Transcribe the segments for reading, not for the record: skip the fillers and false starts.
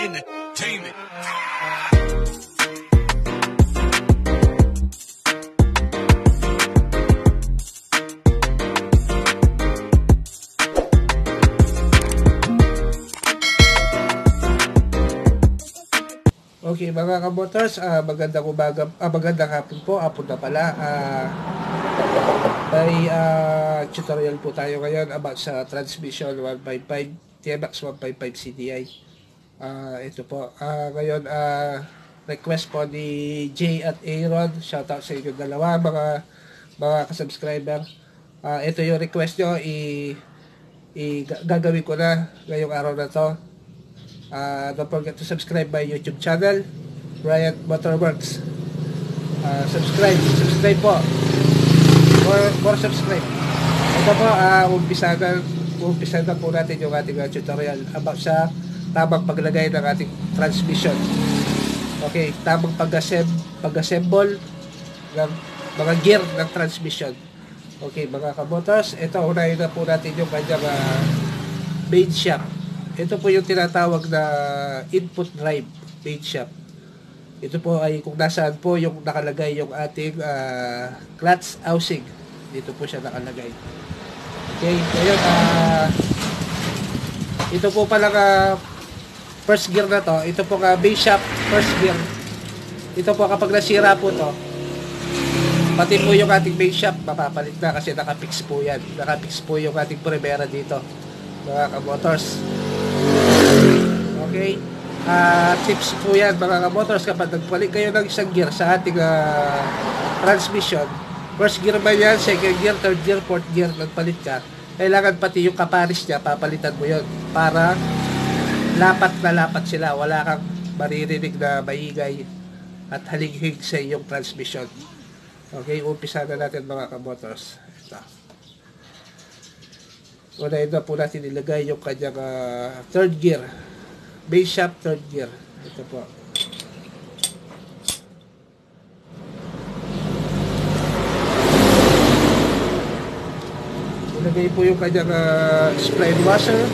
Entertainment. Okay, mga kaboters, magandang umaga, magandang hapon po, hapon na pala. May tutorial po tayo ngayon about sa transmission 155, TMX 155 CDI. Ito po, ngayon, request po ni Jay at Aaron, shoutout sa inyo dalawa, mga kasubscriber. Ito yung request nyo, gagawin ko na ngayong araw na to. Don't forget to subscribe my YouTube channel, Bryant Motorworks. Subscribe po. More subscribe. Ito po, umpisa na po natin yung ating tutorial about sa tamang paglagay ng ating transmission. Okay, tamang pag-assemble ng mga gear ng transmission. Okay, mga kaboters, ito, unahin na po natin yung kanyang main shaft. Ito po yung tinatawag na input drive main shaft. Ito po ay kung nasaan po yung nakalagay yung ating clutch housing. Dito po siya nakalagay. Okay, ngayon ito po palang first gear na to. Ito po main shaft first gear. Ito po kapag nasira po to, pati po yung ating main shaft mapapalit na kasi nakapix po yan. Nakapix po yung ating primera dito, mga kabotors. Okay, tips po yan mga kabotors, kapag nagpalit kayo ng isang gear sa ating transmission, first gear ba yan, second gear, third gear, fourth gear, nagpalit ka, kailangan pati yung kaparis niya, papalitan mo yun para lapat na lapat sila, wala kang maririnig na maingay at halighig sa iyong transmission. Okay, umpisa na natin mga kabotors. Ito, unahin na po natin ilagay yung kanyang third gear, main shaft third gear. Ito po. Ilagay po yung kanyang spline washer.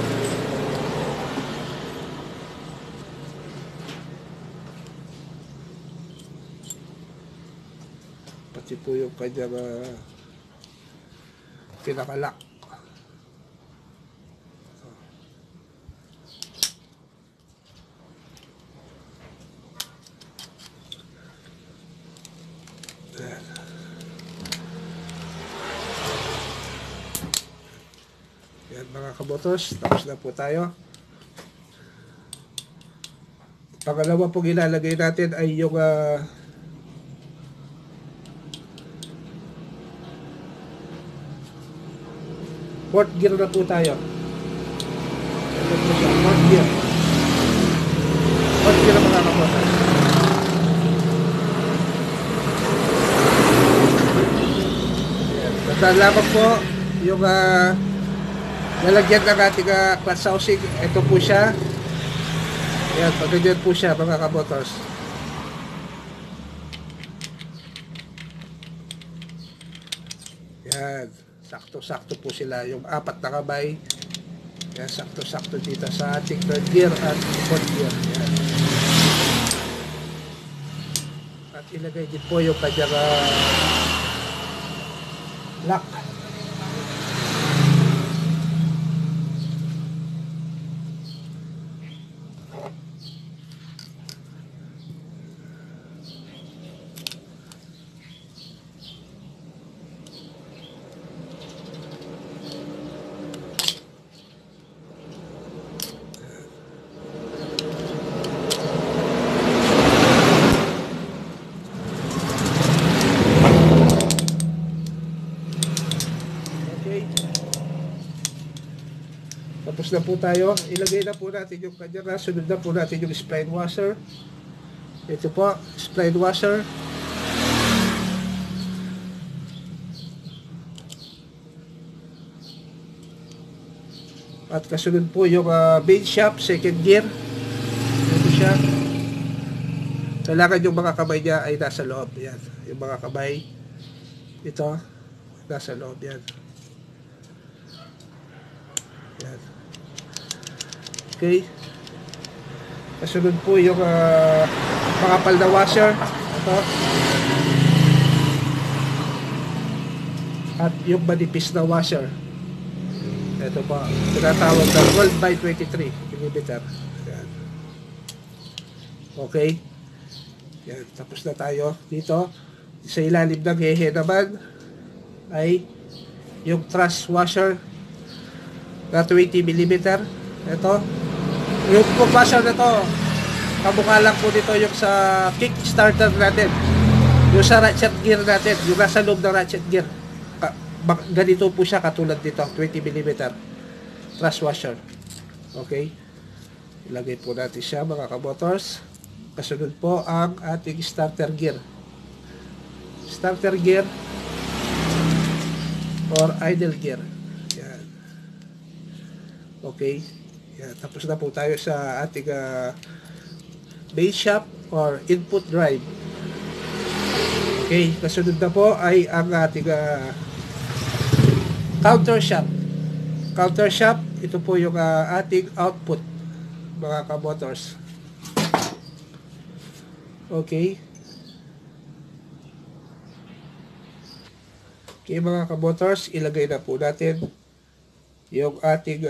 Pati po yung kanyang pinakalak. Yan mga kabotors, tapos na po tayo. Pangalawa pong ilalagay natin ay yung fourth gear na po tayo. Ito po siya, fourth gear. Fourth gear na mga kabotors. Salamat po yung nalagyan ng ating clutch housing. Ito po siya. Ayan, pagganyan po siya mga kabotors. Ayan, sakto-sakto po sila. Yung apat na kamay. Ayan, sakto-sakto dito sa ating third gear at fourth gear. Ayan. At ilagay din po yung kanyang lock. Tapos na po tayo. Ilagay na po natin yung kanya. Sunod na po natin yung spline washer. Ito po, spline washer. At kasunod po yung main shaft, second gear. Ito siya. Kailangan yung mga kamay niya ay nasa loob. Yan. Yung mga kamay. Ito. Nasa loob. Yan. Yan. Okay. Kasunod po yung makapal na washer. Ito. At yung manipis na washer. Ito po. Tinatawag na Gold by 23 mm. Yan. Okay. Yan. Tapos na tayo. Dito, sa ilalim ng hehe naman ay yung truss washer na 20 mm. Ito. Yung washer na to, kamukha lang po dito yung sa kickstarter natin. Yung sa ratchet gear natin, yung nasa loob ng ratchet gear. Ganito po siya katulad dito, 20 mm truss washer. Okay. Ilagay po natin siya mga kabotors. Kasunod po ang ating starter gear. Starter gear or idle gear. Yan. Okay. Yan. Tapos na po tayo sa ating base shaft or input drive. Okay. Kasunod na po ay ang ating counter shaft. Counter shaft, ito po yung ating output mga kabotors. Okay. Okay mga kabotors, ilagay na po natin yung ating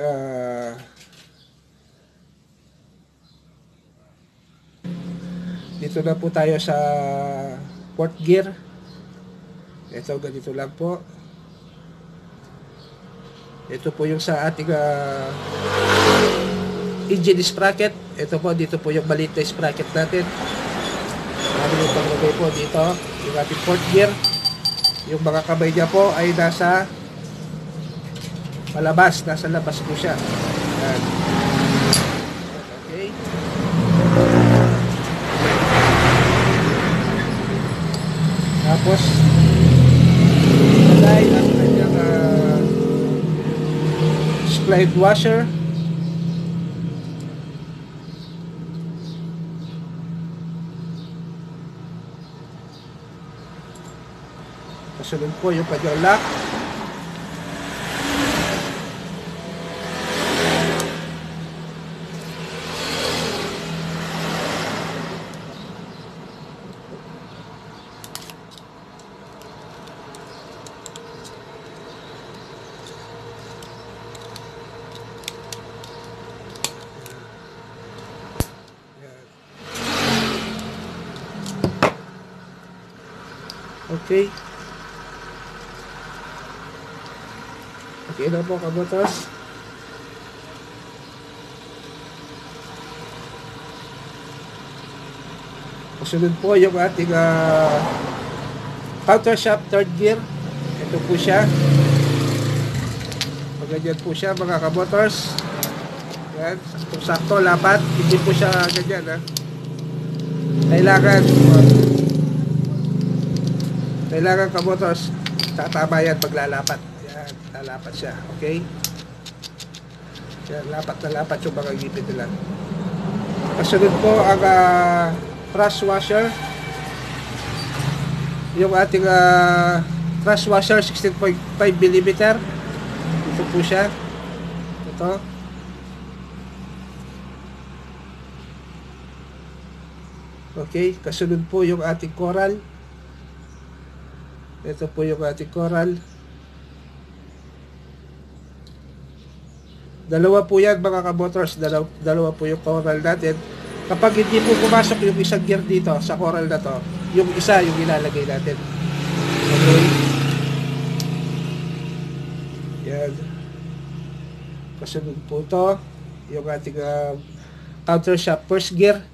dito na po tayo sa port gear. Ito, ganito lang po. Ito po yung sa ating engine sprocket. Ito po, dito po yung maliit na sprocket natin. Marami yung paglagay po dito. Yung ating port gear. Yung mga kamay niya po ay nasa palabas. Nasa labas po siya. Yan. Okay. Tapos, ilagay ang kanyang slide washer. Kasunod po yung kanyang lock. Okay. Okay na po kabotos. Kasunod po yung ating counter shaft third gear. Ito po siya. Ganyan po siya mga kabotors. Yan. Sakto lapat. Hindi po siya ganyan ha. Kailangan kabotors. Tatama yan paglalapat. Yan. Lalapat siya. Okay. Yan. Lapat na lapat yung mga gipit nila. Kasunod po ang truss washer. Yung ating truss washer 16.5 mm. Ito po siya. Ito. Okay, kasunod po yung ating coral. Ito po yung ating coral. Dalawa po yan mga kabotors. Dalawa po yung coral natin. Kapag hindi po pumasok yung isang gear dito sa coral na to, yung isa yung ilalagay natin. Okay. Yan. Kasunod po ito yung ating counter shaft first gear.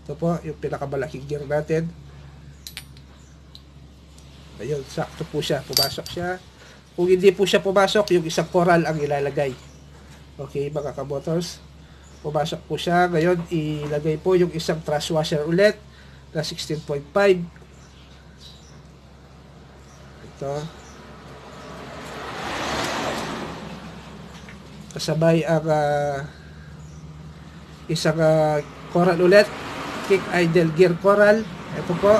Ito po yung pinakamalaking gear natin. Ayun, sakto po siya, pumasok siya. Kung hindi po siya pumasok, yung isang coral ang ilalagay. Okay mga kabotors, pumasok po siya. Ngayon ilagay po yung isang truss washer ulit na 16.5. Ito. Kasabay ang isang coral ulit, kick idle gear coral. Ito po.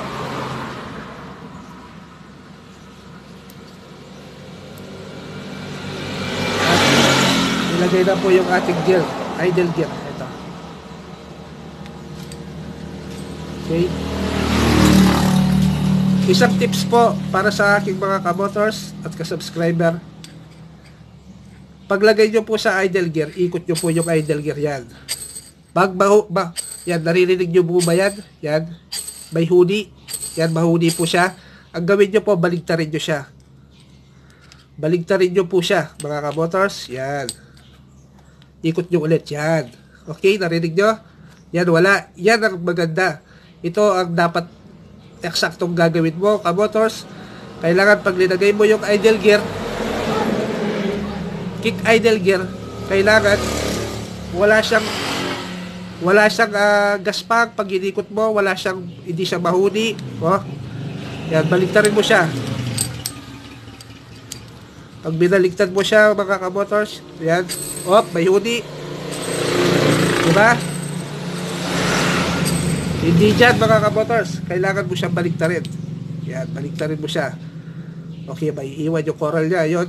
At ilagay na po yung ating gear, idle gear. Ito. Okay? Isang tips po para sa aking mga kamotors at ka-subscriber. Paglagay nyo po sa idle gear, ikot nyo po yung idle gear yan. Yan, naririnig nyo po ba yan? Yan, may huni. Yan, mahuni po siya. Ang gawin nyo po, baligtarin nyo siya. Baligtarin nyo po siya, mga kamotors. Yan. Ikot nyo ulit, yan. Okay, narinig nyo? Yan, wala. Yan ang maganda. Ito ang dapat eksaktong gagawin mo, kamotors. Kailangan pag linagay mo yung idle gear, kick idle gear, kailangan wala siyang gaspang. Pag inikot mo, hindi siya mahuni. Oh. Yan, baligtarin mo siya. Pag binaligtad mo siya, mga kamotors, yan, may huni. Diba? Hindi dyan, mga kamotors, kailangan mo siyang baligtarin. Yan, baligtarin mo siya. Okay, may iwan yung coral niya, yun.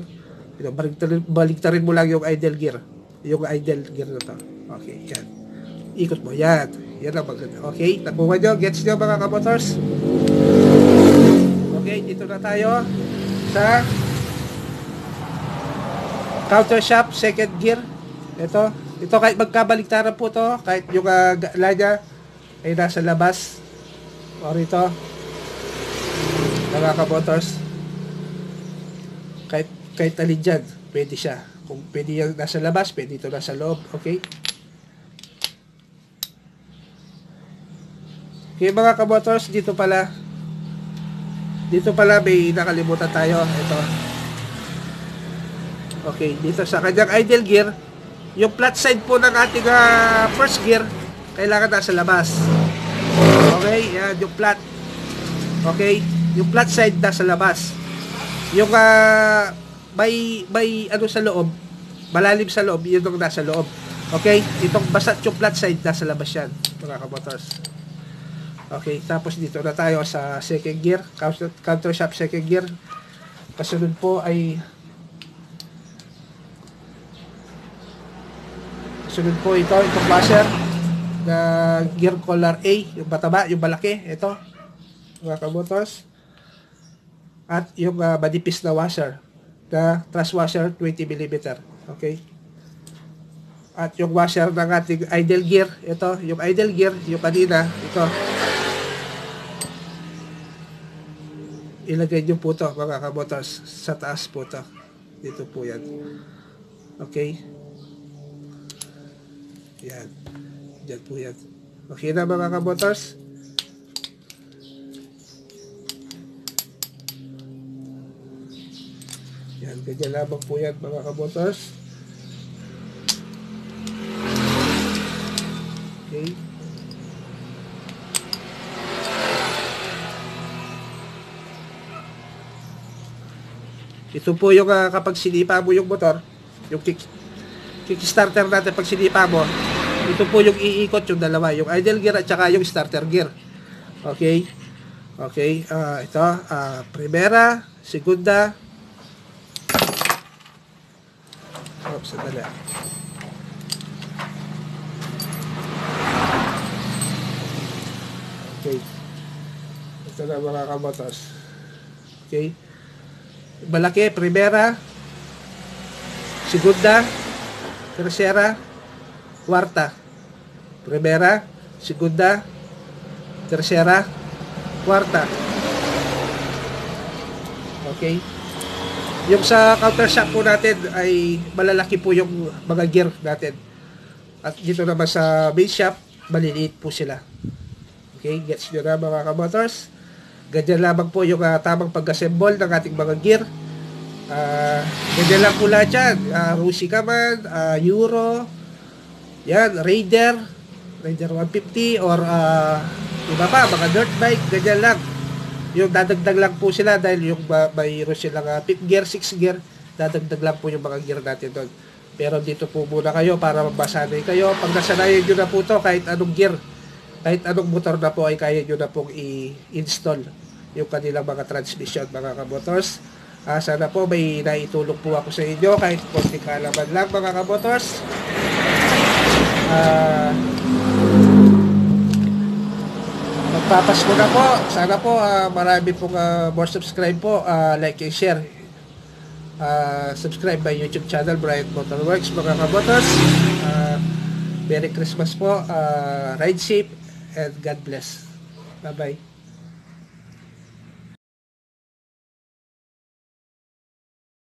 Baligtarin mo lang yung idle gear. Yung idle gear na to. Okay, yan. Ikot mo, yan. Yan ang maganda. Okay, nakuha nyo, gets nyo, mga kamotors? Okay, dito na tayo sa counter shaft, second gear. Ito kahit magkabaligtaran po to, kahit yung lanya ay nasa labas o rito, mga kamotors, kahit alin dyan, pwede siya. Kung pwede yung nasa labas, pwede ito nasa loob. Okay? Okay, mga kamotors, dito pala may nakalimutan tayo. Ito. Okay, dito sa kanyang idle gear, yung flat side po ng ating first gear, kailangan nasa labas. Okay, yan, yung flat. Okay, yung flat side nasa labas. Yung may ano sa loob, malalim sa loob, yun yung nasa loob. Okay, itong basat yung flat side, nasa labas yan, mga kamotors. Okay, tapos dito na tayo sa second gear, counter shaft second gear. Kasunod po ay itong washer na gear collar A, yung bataba, yung malaki, ito, mga kamotors. At yung manipis na washer, na thrust washer 20mm. Okay? At yung washer ng ating idle gear, ito, yung idle gear, yung kanina, ito. Ilagay nyo po ito, mga kamotors, sa taas po ito. Dito po yan. Okay? Yan. Diyan po yan. Okay na, mga kamotors? Yan, ganyan lamang po yan, mga kamotors. Okay. Ito po yung kapag sinipa mo yung motor, yung kickstarter natin, pag sinipa mo, ito po yung iikot yung dalawa, yung idle gear at saka yung starter gear. Okay? Okay, ito, primera, segunda. Oops, sandali. Okay. Ito na, mga kamotors. Okay. Malaki, primera, segunda, tercera, cuarta. Primera, segunda, tercera, cuarta. Okay. Yung sa counter shaft po natin ay malalaki po yung mga gear natin. At dito naman sa main shaft, maliliit po sila. Okay, gets nyo na, mga kamotors? Ganyan lamang po yung tamang pag-assemble ng ating mga gear. Ganyan lang po lahat yan. Rusika man, Euro, yan, Raider 150, or iba pa, mga dirt bike, ganyan lang. Yung dadagdag lang po sila dahil yung mayroon silang 5th gear, 6th gear, dadagdag lang po yung mga gear natin doon. Pero dito po muna kayo para mabasanay kayo. Pag nasanayan nyo na po to, kahit anong gear, kahit anong motor na po ay kaya nyo na pong i-install yung kanilang mga transmission, mga kamotors. Sana po may naitulong po ako sa inyo kahit konting kalaman lang, mga kamotors. Magpapasko na po. Sana po marami pong more subscribe po. Like and share. Subscribe my YouTube channel, Brian Motorworks, mga kabotas. Merry Christmas po. Ride safe and God bless. Bye-bye.